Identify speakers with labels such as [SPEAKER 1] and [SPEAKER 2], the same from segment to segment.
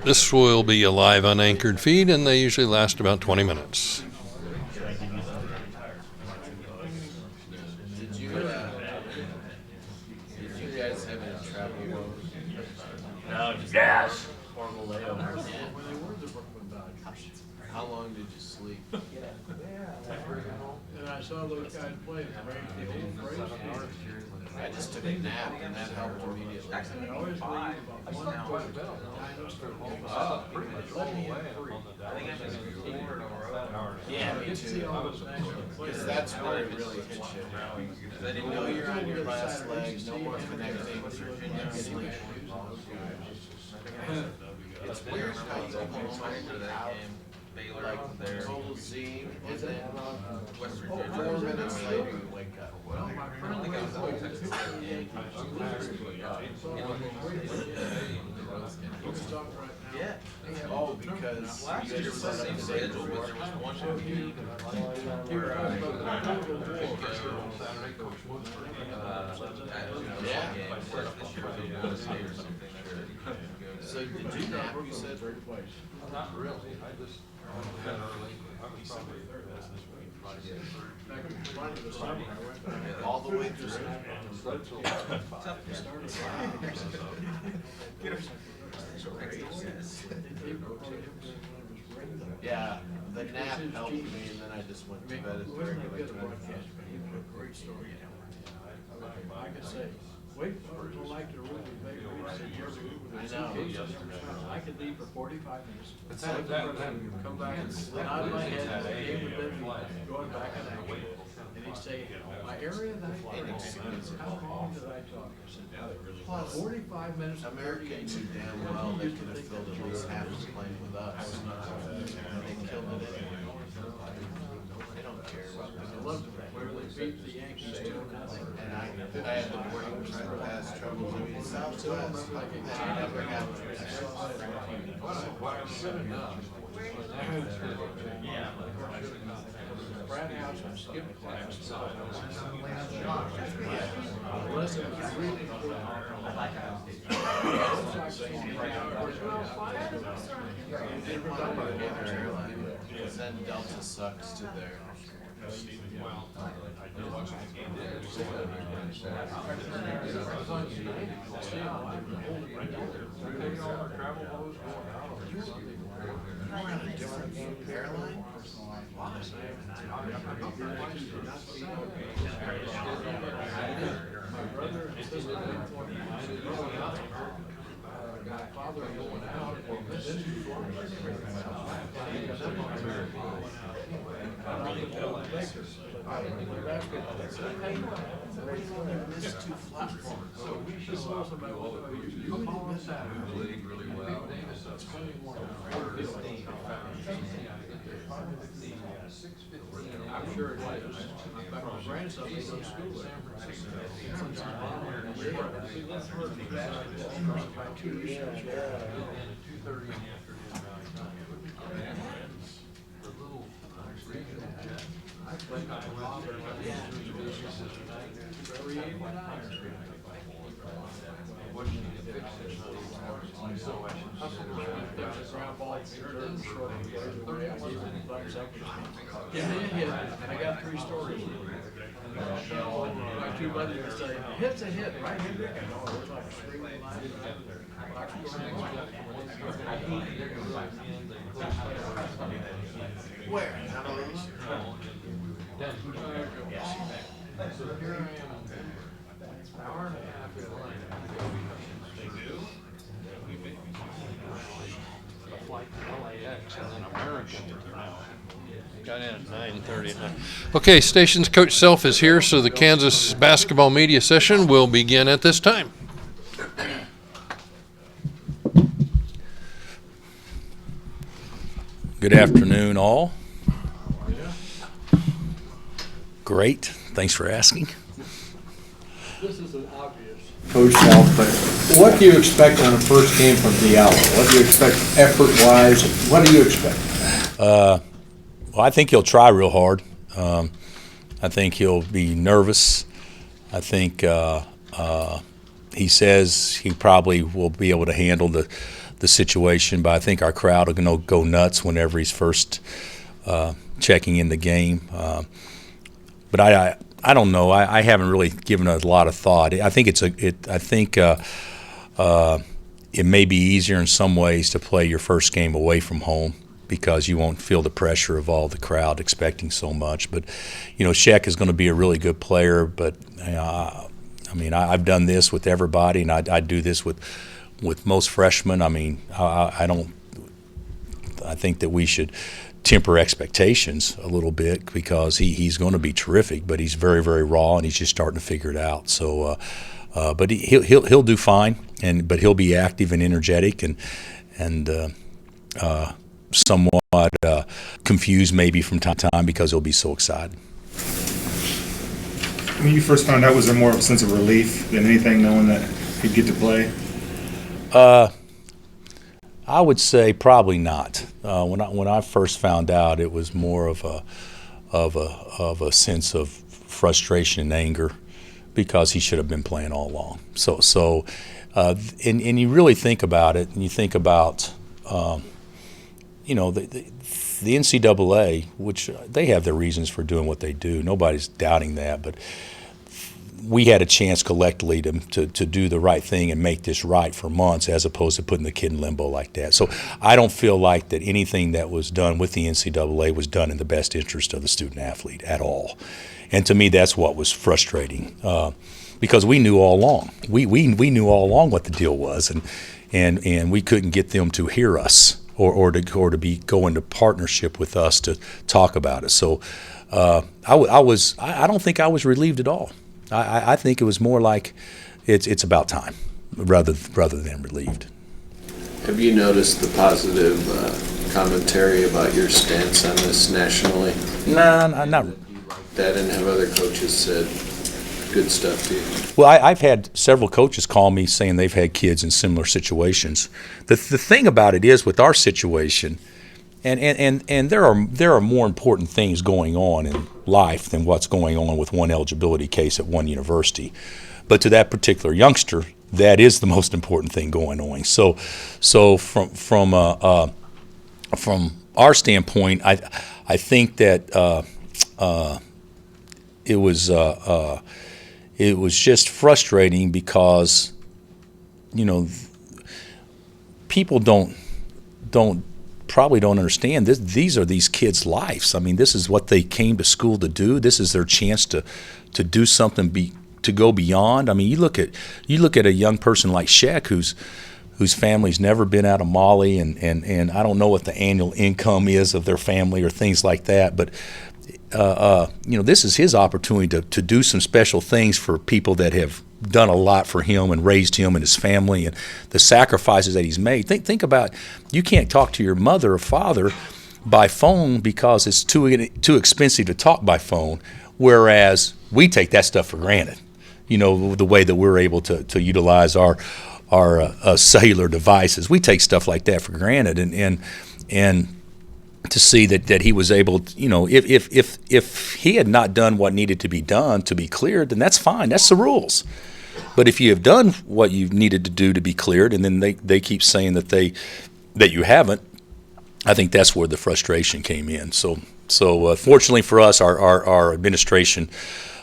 [SPEAKER 1] This will be a live unanchored feed, and they usually last about 20 minutes.
[SPEAKER 2] Did you guys have any travel woes?
[SPEAKER 3] No, just horrible layovers.
[SPEAKER 2] How long did you sleep?
[SPEAKER 4] And I saw those guys play the old Braves.
[SPEAKER 2] I just took a nap and that helped immediately.
[SPEAKER 4] I always leave about 1:30.
[SPEAKER 3] Pretty much all the way. I think I missed 4 in a row.
[SPEAKER 2] Yeah, me
[SPEAKER 4] See
[SPEAKER 2] too.
[SPEAKER 4] all those national
[SPEAKER 2] Because
[SPEAKER 4] players.
[SPEAKER 2] that's where it really hits you. I didn't know you're on your last leg, no more connecting, Virginia sleep. It's weird how you go home without like total Z, and then
[SPEAKER 3] West
[SPEAKER 2] 4
[SPEAKER 3] Virginia.
[SPEAKER 2] minutes later you wake up.
[SPEAKER 3] I don't think I was always at Yeah.
[SPEAKER 2] Oh, because
[SPEAKER 3] Last
[SPEAKER 2] you
[SPEAKER 3] year
[SPEAKER 2] had
[SPEAKER 3] was
[SPEAKER 2] set
[SPEAKER 3] the
[SPEAKER 2] up
[SPEAKER 3] same
[SPEAKER 2] the
[SPEAKER 3] schedule, but there was one week where I would go
[SPEAKER 2] Yeah.
[SPEAKER 3] whereas this year was a Wednesday or something.
[SPEAKER 2] So did you nap, you said?
[SPEAKER 1] Not really. I just got early. I was probably
[SPEAKER 2] All the way through? Yeah, the nap helped me, and then I just went to bed at the regular time.
[SPEAKER 4] Great story. Like I say, wait, people like to really make
[SPEAKER 2] I know.
[SPEAKER 4] I could leave for 45 minutes.
[SPEAKER 1] come back and
[SPEAKER 4] Nod my head, Dave would then going back an hour. And he'd say, my area that I how long did I talk? I said,
[SPEAKER 2] Plus,
[SPEAKER 4] 45 minutes.
[SPEAKER 2] Americans knew damn well they could have filled at least half the plane with us. And they killed it anyway. They don't care what
[SPEAKER 4] I loved it, where they beat the Yankees 2-0.
[SPEAKER 2] And I had the Braves past troubles. I mean, Southwest, I never had.
[SPEAKER 4] Brad House was skipping class. Unless it was really
[SPEAKER 2] Because then Delta sucks to their. You're on a different airline?
[SPEAKER 4] my brother and sister my father going out and then
[SPEAKER 2] Missed 2 platforms.
[SPEAKER 4] so we should know somebody you really miss out.
[SPEAKER 1] really well.
[SPEAKER 4] I'm sure it was. My grandson was in school there. By 2 years.
[SPEAKER 1] 2:30 in the
[SPEAKER 4] I got 3 stories. My 2 buddies would say, hit's a hit, right, Hendrick? And it was like a screaming line.
[SPEAKER 2] Where? Honolulu?
[SPEAKER 1] So here I am, an hour and a half in line. They do? A flight to LAX and then American now. Got in at 9:30 at night. Okay, station's Coach Self is here, so the Kansas basketball media session will begin at this time.
[SPEAKER 5] Good afternoon, all. Great. Thanks for asking.
[SPEAKER 4] This is an obvious.
[SPEAKER 6] Coach Self, but what do you expect on a first game from Diallo? What do you expect effort-wise? What do you expect?
[SPEAKER 5] Well, I think he'll try real hard. I think he'll be nervous. I think he says he probably will be able to handle the the situation, but I think our crowd are going to go nuts whenever he's first checking in the game. But I don't know. I haven't really given it a lot of thought. I think it may be easier in some ways to play your first game away from home because you won't feel the pressure of all the crowd expecting so much. But, Sheck is going to be a really good player. But, I've done this with everybody, and I do this with most freshmen. I think that we should temper expectations a little bit because he's going to be terrific, but he's very, very raw, and he's just starting to figure it out. So, but he'll do fine, but he'll be active and energetic and somewhat confused maybe from time to time because he'll be so excited.
[SPEAKER 7] When you first found out, was there more of a sense of relief than anything, knowing that he'd get to play?
[SPEAKER 5] I would say probably not. When I first found out, it was more of a sense of frustration and anger because he should have been playing all along. And you really think about it, and you think about the NCAA, which they have their reasons for doing what they do. Nobody's doubting that, but we had a chance collectively to do the right thing and make this right for months as opposed to putting the kid in limbo like that. So I don't feel like that anything that was done with the NCAA was done in the best interest of the student athlete at all. And to me, that's what was frustrating because we knew all along. We knew all along what the deal was, and we couldn't get them to hear us or to go into partnership with us to talk about it. So I don't think I was relieved at all. I think it was more like it's about time rather than relieved.
[SPEAKER 2] Have you noticed the positive commentary about your stance on this nationally?
[SPEAKER 5] Nah, not.
[SPEAKER 2] That and have other coaches said good stuff to you?
[SPEAKER 5] Well, I've had several coaches call me saying they've had kids in similar situations. The thing about it is with our situation, and there are more important things going on in life than what's going on with one eligibility case at one university. But to that particular youngster, that is the most important thing going on. So from our standpoint, I think that it was just frustrating because people probably don't understand this. These are these kids' lives. This is what they came to school to do. This is their chance to do something, to go beyond. You look at a young person like Shaq whose family's never been out of Mali, and I don't know what the annual income is of their family or things like that, but this is his opportunity to do some special things for people that have done a lot for him and raised him and his family and the sacrifices that he's made. Think about, you can't talk to your mother or father by phone because it's too expensive to talk by phone, whereas we take that stuff for granted. The way that we're able to utilize our cellular devices, we take stuff like that for granted, and to see that he was able to, if he had not done what needed to be done to be cleared, then that's fine. That's the rules. But if you have done what you needed to do to be cleared, and then they keep saying that you haven't, I think that's where the frustration came in. So fortunately for us, our administration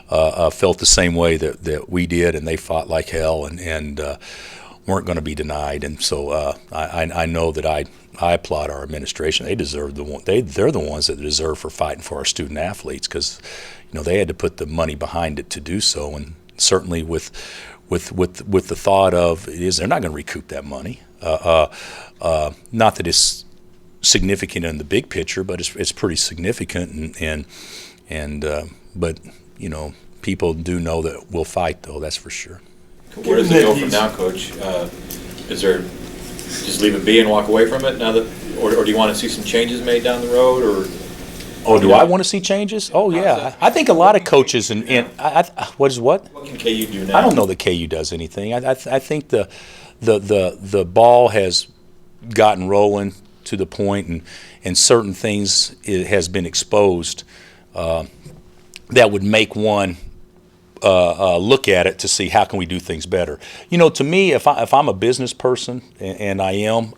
[SPEAKER 5] felt the same way that we did, and they fought like hell and weren't going to be denied. And so I know that I applaud our administration. They deserve they're the ones that deserve for fighting for our student athletes because they had to put the money behind it to do so, and certainly with the thought of they're not going to recoup that money. Not that it's significant in the big picture, but it's pretty significant, but people do know that we'll fight, though. That's for sure.
[SPEAKER 3] Where does it go from now, Coach? Is there just leave it be and walk away from it now that, or do you want to see some changes made down the road, or?
[SPEAKER 5] Oh, do I want to see changes? Oh, yeah. I think a lot of coaches and what is what?
[SPEAKER 3] What can KU do now?
[SPEAKER 5] I don't know that KU does anything. I think the ball has gotten rolling to the point, and certain things it has been exposed that would make one look at it to see how can we do things better. To me, if I'm a business person, and I am,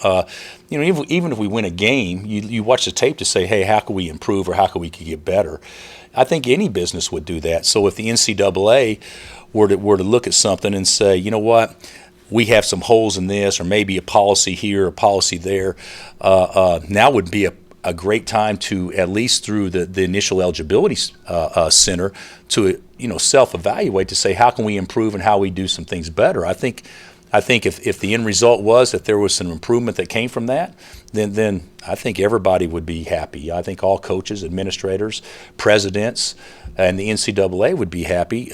[SPEAKER 5] even if we win a game, you watch the tape to say, hey, how can we improve or how can we get better? I think any business would do that. So if the NCAA were to look at something and say, you know what, we have some holes in this, or maybe a policy here, a policy there, now would be a great time to, at least through the initial eligibility center, to self-evaluate to say how can we improve and how we do some things better. I think if the end result was that there was some improvement that came from that, then I think everybody would be happy. I think all coaches, administrators, presidents, and the NCAA would be happy,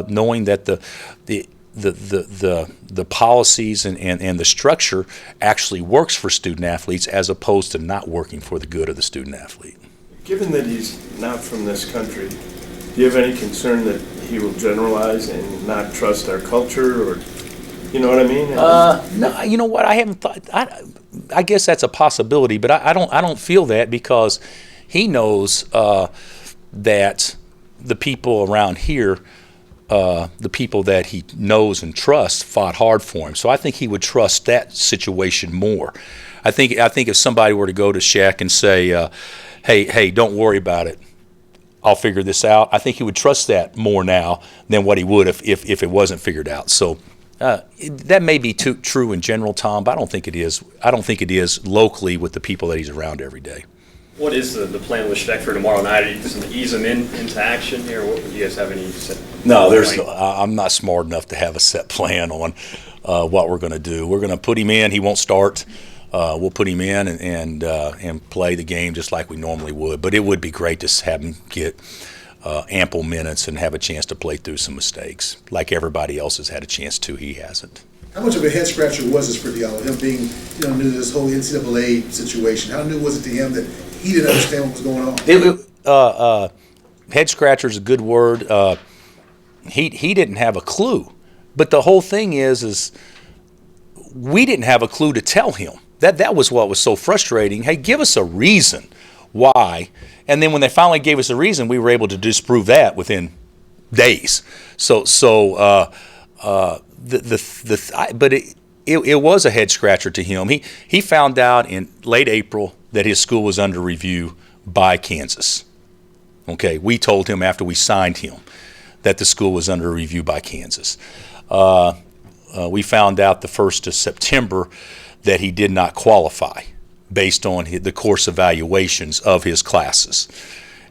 [SPEAKER 5] knowing that the policies and the structure actually works for student athletes as opposed to not working for the good of the student athlete.
[SPEAKER 8] Given that he's not from this country, do you have any concern that he will generalize and not trust our culture, or you know what I mean?
[SPEAKER 5] No, you know what? I haven't thought. I guess that's a possibility, but I don't feel that, because he knows that the people around here, the people that he knows and trusts, fought hard for him. So I think he would trust that situation more. I think if somebody were to go to Shaq and say, hey, don't worry about it, I'll figure this out, I think he would trust that more now than what he would if it wasn't figured out. So that may be true in general, Tom, but I don't think it is. I don't think it is locally with the people that he's around every day.
[SPEAKER 9] What is the plan with Schneck for tomorrow night? Are you just going to ease him into action here? What, do you guys have any set?
[SPEAKER 5] No, I'm not smart enough to have a set plan on what we're going to do. We're going to put him in. He won't start. We'll put him in and play the game just like we normally would. But it would be great to have him get ample minutes and have a chance to play through some mistakes like everybody else has had a chance to. He hasn't.
[SPEAKER 10] How much of a head scratcher was this for Diallo? Him being, new to this whole NCAA situation. How new was it to him that he didn't understand what was going on?
[SPEAKER 5] Head scratcher is a good word. He didn't have a clue. But the whole thing is we didn't have a clue to tell him. That was what was so frustrating. Hey, give us a reason why. And then when they finally gave us a reason, we were able to disprove that within days. But it was a head scratcher to him. He found out in late April that his school was under review by Kansas. Okay, we told him after we signed him that the school was under review by Kansas. We found out the 1st of September that he did not qualify based on the course evaluations of his classes.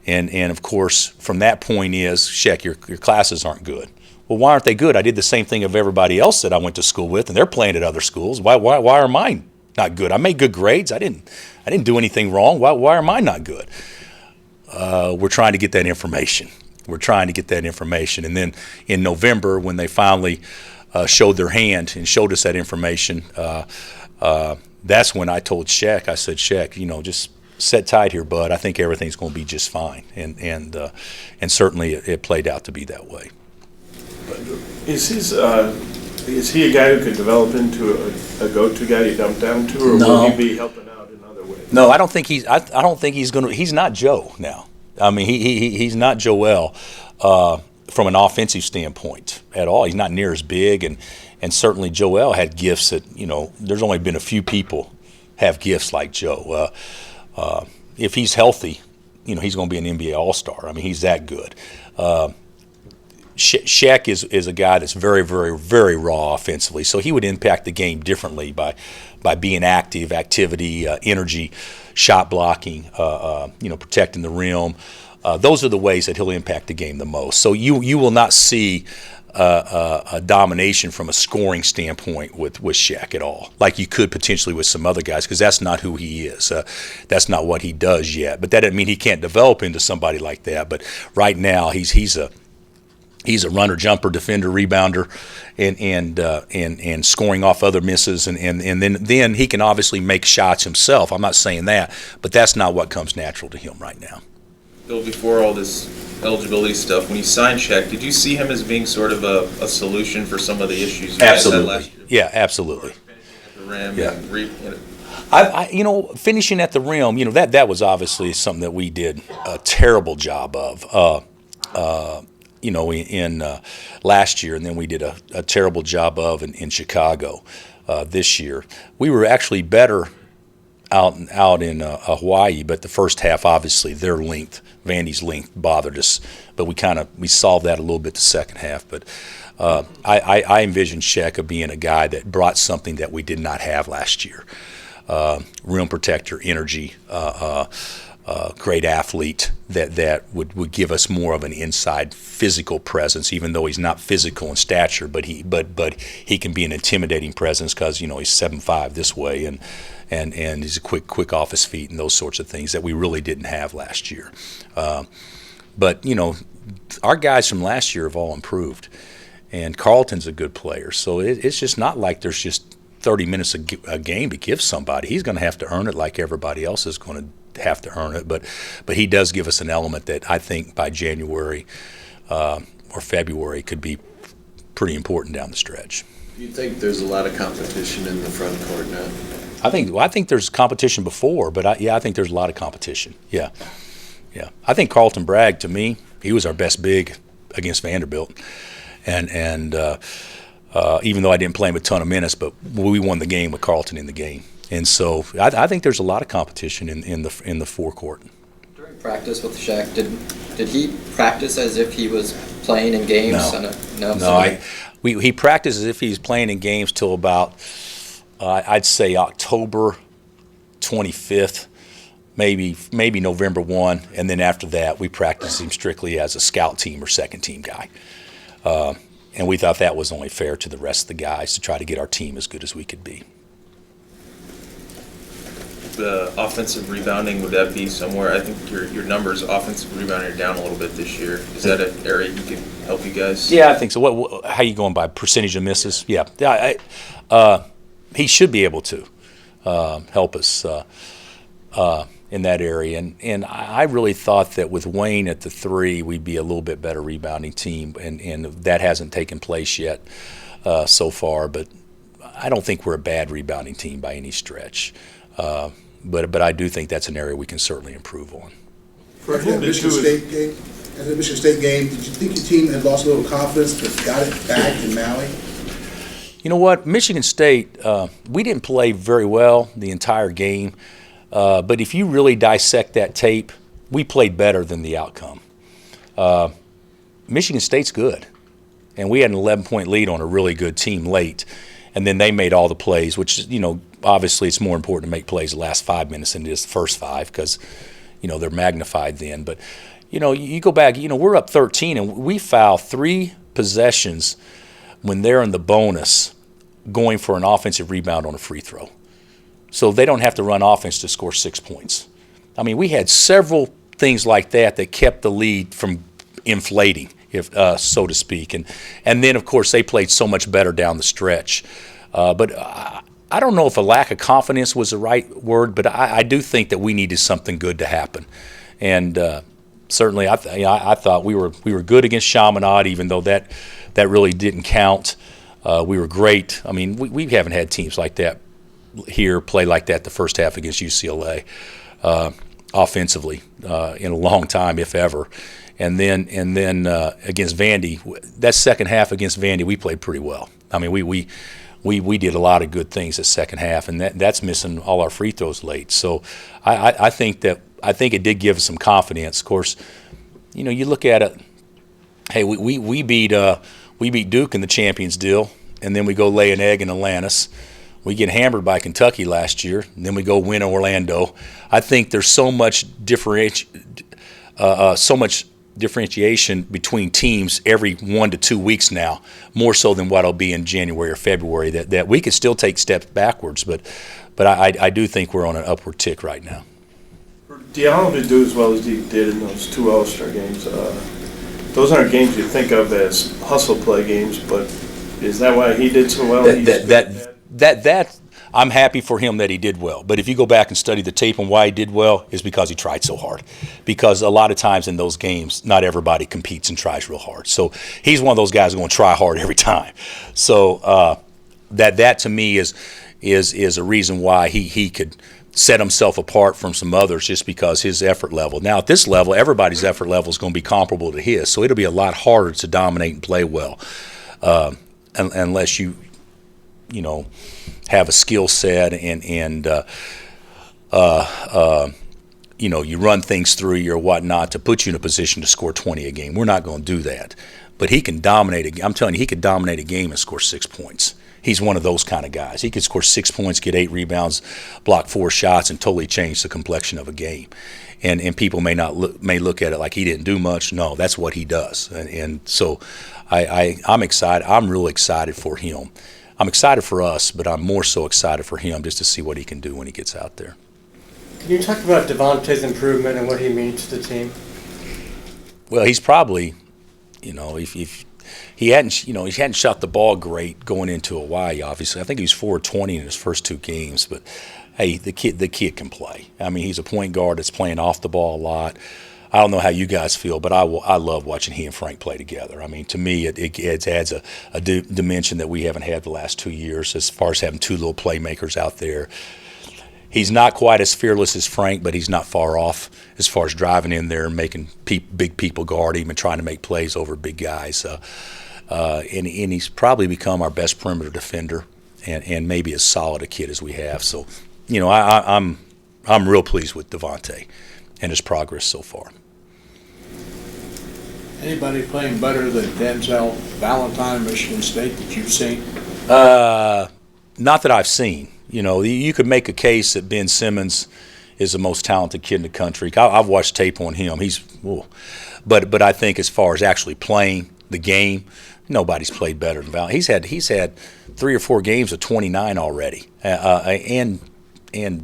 [SPEAKER 5] And of course, from that point is, Shaq, your classes aren't good. Well, why aren't they good? I did the same thing of everybody else that I went to school with, and they're playing at other schools. Why are mine not good? I made good grades. I didn't do anything wrong. Why are mine not good? We're trying to get that information. And then in November, when they finally showed their hand and showed us that information, that's when I told Shaq, I said, Shaq, just sit tight here, bud. I think everything's going to be just fine. And certainly it played out to be that way.
[SPEAKER 8] Is he a guy who could develop into a go-to guy you dump down to, or will he be helping out in other ways?
[SPEAKER 5] No, I don't think he's. I don't think he's going to. He's not Joe now. I mean, he's not Joel from an offensive standpoint at all. He's not near as big, and certainly Joel had gifts that there's only been a few people have gifts like Joe. If he's healthy, he's going to be an NBA All-Star. I mean, he's that good. Shaq is a guy that's very, very, very raw offensively, so he would impact the game differently by being activity, energy, shot blocking, protecting the rim. Those are the ways that he'll impact the game the most. So you will not see a domination from a scoring standpoint with Shaq at all, like you could potentially with some other guys, because that's not who he is. That's not what he does yet. But that doesn't mean he can't develop into somebody like that. But right now he's a runner, jumper, defender, rebounder, and scoring off other misses, and then he can obviously make shots himself. I'm not saying that, but that's not what comes natural to him right now.
[SPEAKER 2] Bill, before all this eligibility stuff, when you signed Shaq, did you see him as being sort of a solution for some of the issues you guys had last year?
[SPEAKER 5] Yeah, absolutely.
[SPEAKER 2] At the rim,
[SPEAKER 5] yeah. Finishing at the rim, that was obviously something that we did a terrible job of. in last year, and then we did a terrible job of in Chicago this year. We were actually better out in Hawaii, but the first half, obviously, their length, Vandy's length, bothered us. But we solved that a little bit the second half. But I envision Sheka being a guy that brought something that we did not have last year. Rim protector, energy, great athlete that would give us more of an inside physical presence, even though he's not physical in stature, but he can be an intimidating presence because he's 7'5" this way and he's quick off his feet and those sorts of things that we really didn't have last year. But our guys from last year have all improved, and Carlton's a good player, so it's just not like there's just 30 minutes a game to give somebody. He's going to have to earn it like everybody else is going to have to earn it, but he does give us an element that I think by January or February could be pretty important down the stretch.
[SPEAKER 2] You think there's a lot of competition in the front court now?
[SPEAKER 5] I think there's competition before, but I think there's a lot of competition. Yeah. I think Carlton Bragg, to me, he was our best big against Vanderbilt, and even though I didn't play him a ton of minutes, but we won the game with Carlton in the game. And so I think there's a lot of competition in the forecourt.
[SPEAKER 11] During practice with Shaq, did he practice as if he was playing in games?
[SPEAKER 5] No. He practiced as if he was playing in games till about I'd say October 25th, maybe November 1, and then after that we practiced him strictly as a scout team or second team guy. And we thought that was only fair to the rest of the guys to try to get our team as good as we could be.
[SPEAKER 12] The offensive rebounding, would that be somewhere? I think your numbers offensive rebounding are down a little bit this year. Is that an area you can help you guys?
[SPEAKER 5] Yeah, I think so. How you going by percentage of misses? Yeah. He should be able to help us in that area. And I really thought that with Wayne at the 3, we'd be a little bit better rebounding team, and that hasn't taken place yet so far. But I don't think we're a bad rebounding team by any stretch. But I do think that's an area we can certainly improve on.
[SPEAKER 10] For the Michigan State game, did you think your team had lost a little confidence but got it back in Maui?
[SPEAKER 5] You know what? Michigan State, we didn't play very well the entire game. But if you really dissect that tape, we played better than the outcome. Michigan State's good. And we had an 11-point lead on a really good team late. And then they made all the plays, which, obviously it's more important to make plays the last 5 minutes than it is the first 5 because, they're magnified then. But, you go back, we're up 13 and we foul 3 possessions when they're in the bonus going for an offensive rebound on a free throw. So they don't have to run offense to score 6 points. I mean, we had several things like that kept the lead from inflating, so to speak. And then, of course, they played so much better down the stretch. But I don't know if a lack of confidence was the right word, but I do think that we needed something good to happen. And certainly I thought we were good against Chaminade, even though that really didn't count. We were great. I mean, we haven't had teams like that here play like that the first half against UCLA offensively in a long time, if ever. And then against Vandy, that second half against Vandy, we played pretty well. I mean, we did a lot of good things the second half, and that's missing all our free throws late. So I think it did give us some confidence. Of course, you look at it. Hey, we beat Duke in the Champions deal, and then we go lay an egg in Atlantis. We get hammered by Kentucky last year, and then we go win Orlando. I think there's so much differentiation between teams every 1 to 2 weeks now, more so than what it'll be in January or February, that we could still take steps backwards, but I do think we're on an upward tick right now.
[SPEAKER 8] For Diallo to do as well as he did in those 2 All-Star games, those aren't games you think of as hustle play games, but is that why he did so well?
[SPEAKER 5] That I'm happy for him that he did well. But if you go back and study the tape on why he did well, is because he tried so hard. Because a lot of times in those games, not everybody competes and tries real hard. So he's one of those guys who's going to try hard every time. So that to me is a reason why he could set himself apart from some others just because his effort level. Now at this level, everybody's effort level is going to be comparable to his, so it'll be a lot harder to dominate and play well, unless you have a skill set and you run things through you or whatnot to put you in a position to score 20 a game. We're not going to do that, but he can dominate. I'm telling you, he could dominate a game and score 6 points. He's one of those kind of guys. He could score 6 points, get 8 rebounds, block 4 shots, and totally change the complexion of a game. And people may look at it like he didn't do much. No, that's what he does. And so I'm excited. I'm real excited for him. I'm excited for us, but I'm more so excited for him just to see what he can do when he gets out there.
[SPEAKER 13] Can you talk about Devontae's improvement and what he means to the team?
[SPEAKER 5] Well, he's probably, if he hadn't shot the ball great going into Hawaii. Obviously, I think he was 4-20 in his first 2 games. But hey, the kid can play. I mean, he's a point guard that's playing off the ball a lot. I don't know how you guys feel, but I love watching he and Frank play together. I mean, to me, it adds a dimension that we haven't had the last 2 years as far as having 2 little playmakers out there. He's not quite as fearless as Frank, but he's not far off as far as driving in there and making big people guard him and trying to make plays over big guys. And he's probably become our best perimeter defender and maybe as solid a kid as we have. So, I'm real pleased with Devontae and his progress so far.
[SPEAKER 6] Anybody playing better than Denzel Valentine of Michigan State that you've seen?
[SPEAKER 5] Not that I've seen. You could make a case that Ben Simmons is the most talented kid in the country. I've watched tape on him. But I think as far as actually playing the game, nobody's played better than Valentine. He's had 3 or 4 games of 29 already, and a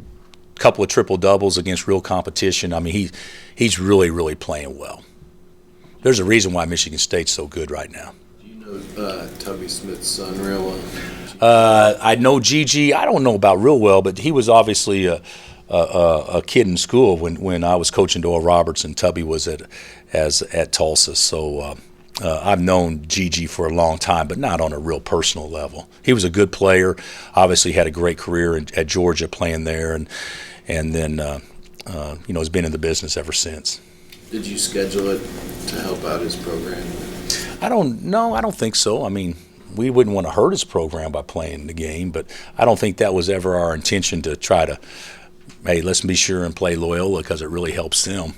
[SPEAKER 5] couple of triple doubles against real competition. I mean, he's really playing well. There's a reason why Michigan State's so good right now.
[SPEAKER 2] Do you know Tubby Smith's son real well?
[SPEAKER 5] I know Gigi. I don't know about real well, but he was obviously a kid in school when I was coaching Doyle Roberts and Tubby was at Tulsa. So I've known Gigi for a long time, but not on a real personal level. He was a good player. Obviously had a great career at Georgia playing there, and then has been in the business ever since.
[SPEAKER 2] Did you schedule it to help out his program?
[SPEAKER 5] I don't think so. I mean, we wouldn't want to hurt his program by playing the game, but I don't think that was ever our intention to try to, hey, let's be sure and play Loyola because it really helps them.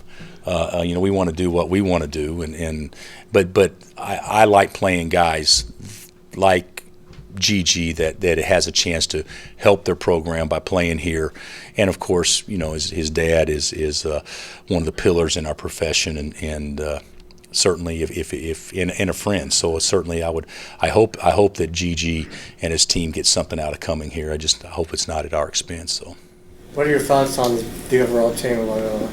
[SPEAKER 5] We want to do what we want to do, but I like playing guys like Gigi that has a chance to help their program by playing here, and of course, his dad is one of the pillars in our profession, and certainly if and a friend. So certainly I hope that Gigi and his team get something out of coming here. I hope it's not at our expense. So,
[SPEAKER 13] what are your thoughts on the overall team of Loyola?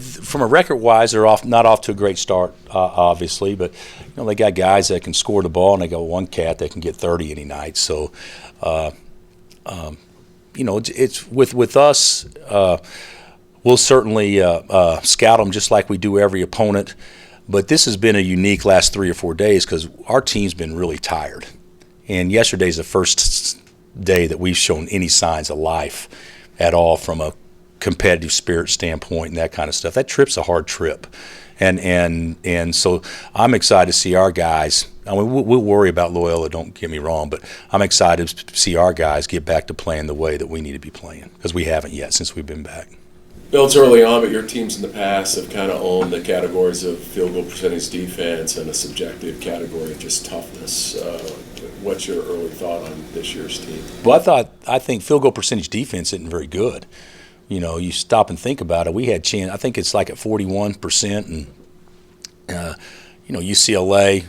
[SPEAKER 5] From a record-wise, they're not off to a great start, obviously, but they got guys that can score the ball, and they got one cat that can get 30 any night. So, it's with us. We'll certainly scout them just like we do every opponent, but this has been a unique last 3 or 4 days because our team's been really tired, and yesterday's the first day that we've shown any signs of life at all from a competitive spirit standpoint and that kind of stuff. That trip's a hard trip, and so I'm excited to see our guys. I mean, we'll worry about Loyola, don't get me wrong, but I'm excited to see our guys get back to playing the way that we need to be playing because we haven't yet since we've been back.
[SPEAKER 14] Bill, it's early on, but your teams in the past have kind of owned the categories of field goal percentage defense and a subjective category of just toughness. What's your early thought on this year's team?
[SPEAKER 5] Well, I think field goal percentage defense isn't very good. You stop and think about it. We had chance. I think it's like at 41%, and UCLA,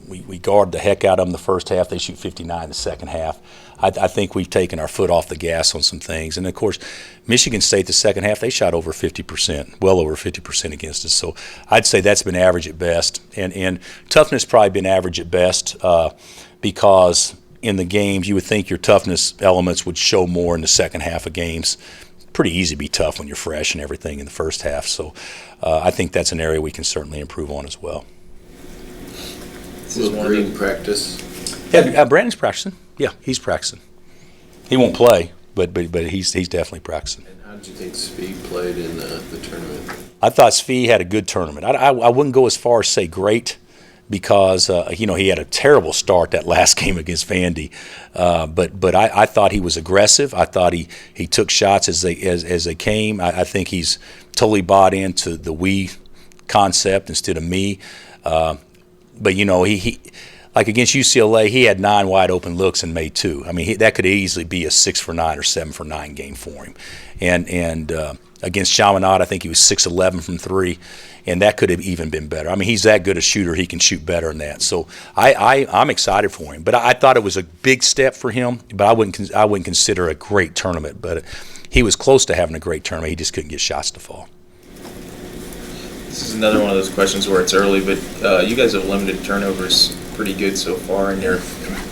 [SPEAKER 5] we guard the heck out of them the first half. They shoot 59 the second half. I think we've taken our foot off the gas on some things. And, of course, Michigan State the second half, they shot over 50%, well over 50% against us. So I'd say that's been average at best. And toughness probably been average at best because in the games you would think your toughness elements would show more in the second half of games. Pretty easy to be tough when you're fresh and everything in the first half. So I think that's an area we can certainly improve on as well.
[SPEAKER 2] Will Green practice?
[SPEAKER 5] Yeah, Brandon's practicing. Yeah, he's practicing. He won't play, but he's definitely practicing.
[SPEAKER 14] And how did you think Speed played in the tournament?
[SPEAKER 5] I thought Svi had a good tournament. I wouldn't go as far as say great, because he had a terrible start that last game against Vandy, but I thought he was aggressive. I thought he took shots as they came. I think he's totally bought into the we concept instead of me. But he like against UCLA, he had 9 wide open looks and made 2. I mean, that could easily be a 6 for 9 or 7 for 9 game for him. And against Chaminade, I think he was 6-11 from 3, and that could have even been better. I mean, he's that good a shooter; he can shoot better than that. So I'm excited for him. But I thought it was a big step for him. But I wouldn't consider a great tournament. But he was close to having a great tournament. He just couldn't get shots to fall.
[SPEAKER 12] This is another one of those questions where it's early, but you guys have limited turnovers pretty good so far, and you're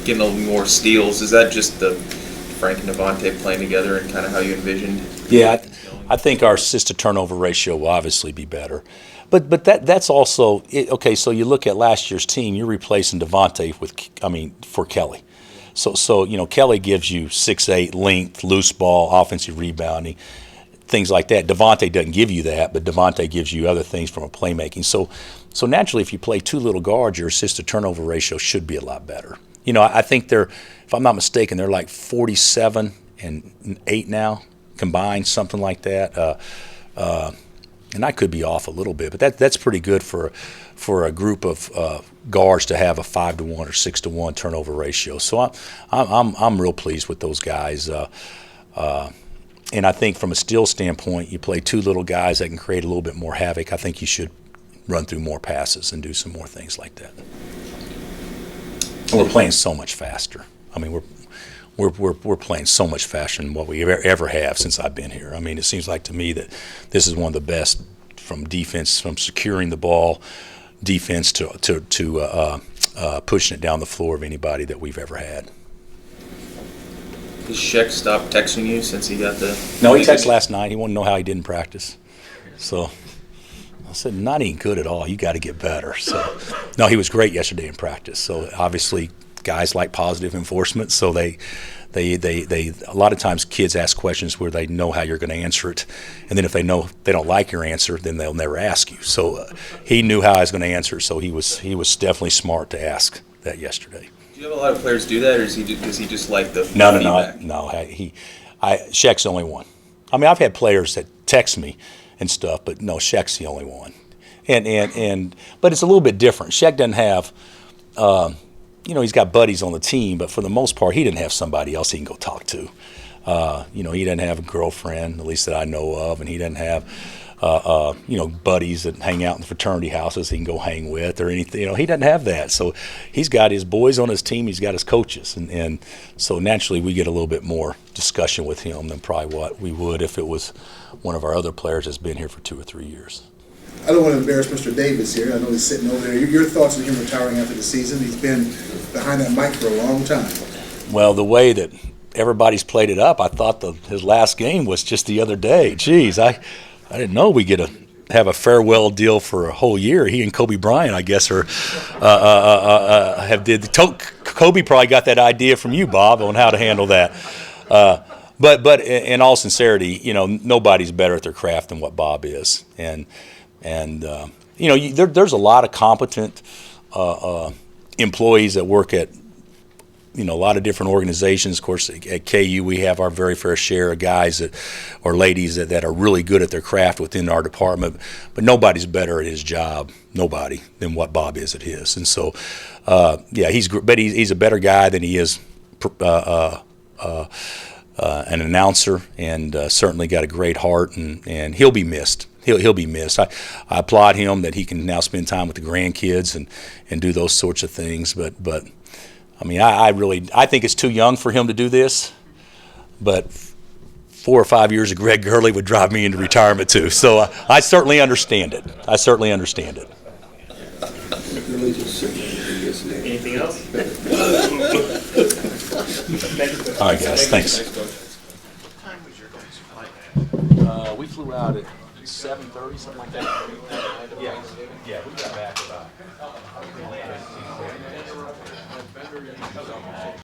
[SPEAKER 12] getting a little more steals. Is that just the Frank and Devontae playing together and kind of how you envisioned?
[SPEAKER 5] Yeah, I think our assist-to-turnover ratio will obviously be better. But that's also okay. So you look at last year's team, you're replacing Devontae for Kelly. So Kelly gives you 6'8", length, loose ball, offensive rebounding, things like that. Devontae doesn't give you that, but Devontae gives you other things from a playmaking. So naturally, if you play 2 little guards, your assist-to-turnover ratio should be a lot better. I think they're, if I'm not mistaken, they're like 47 and 8 now combined, something like that. And I could be off a little bit, but that's pretty good for a group of guards to have a 5-to-1 or 6-to-1 turnover ratio. So I'm real pleased with those guys. And I think from a steal standpoint, you play 2 little guys that can create a little bit more havoc. I think you should run through more passes and do some more things like that. And we're playing so much faster. I mean, we're playing so much faster than what we ever have since I've been here. I mean, it seems like to me that this is one of the best from defense, from securing the ball, defense to pushing it down the floor of anybody that we've ever had.
[SPEAKER 12] Has Sheck stopped texting you since he got the...
[SPEAKER 5] No, he texted last night. He wanted to know how he didn't practice. So I said, not even good at all. You got to get better. So no, he was great yesterday in practice. So obviously guys like positive enforcement. So they a lot of times kids ask questions where they know how you're going to answer it. And then if they know they don't like your answer, then they'll never ask you. So he knew how I was going to answer it. So he was definitely smart to ask that yesterday.
[SPEAKER 12] Do you have a lot of players do that, or does he just like the
[SPEAKER 5] No.
[SPEAKER 12] feedback?
[SPEAKER 5] Shaq's the only one. I mean, I've had players that text me and stuff, but no, Shaq's the only one. But it's a little bit different. Shaq doesn't have, he's got buddies on the team, but for the most part, he didn't have somebody else he can go talk to. He doesn't have a girlfriend, at least that I know of, and he doesn't have, buddies that hang out in the fraternity houses he can go hang with or anything. He doesn't have that. So he's got his boys on his team. He's got his coaches. And so naturally we get a little bit more discussion with him than probably what we would if it was one of our other players that's been here for 2 or 3 years.
[SPEAKER 10] I don't want to embarrass Mr. Davis here. I know he's sitting over there. Your thoughts on him retiring after the season? He's been behind that mic for a long time.
[SPEAKER 5] Well, the way that everybody's played it up, I thought his last game was just the other day. Geez, I didn't know we get to have a farewell deal for a whole year. He and Kobe Bryant, I guess, Kobe probably got that idea from you, Bob, on how to handle that. But in all sincerity, nobody's better at their craft than what Bob is, and there's a lot of competent employees that work at a lot of different organizations. Of course, at KU we have our very fair share of guys or ladies that are really good at their craft within our department, but nobody's better at his job, than what Bob is at his. And so, he's a better guy than he is an announcer, and certainly got a great heart, and he'll be missed. He'll be missed. I applaud him that he can now spend time with the grandkids and do those sorts of things, but I mean, I think it's too young for him to do this, but 4 or 5 years of Greg Gurley would drive me into retirement too. So I certainly understand it.
[SPEAKER 9] Anything else?
[SPEAKER 5] All right, guys. Thanks.
[SPEAKER 2] What time was your guys' flight?
[SPEAKER 5] We flew out at 7:30, something like that. Yeah, we got back about.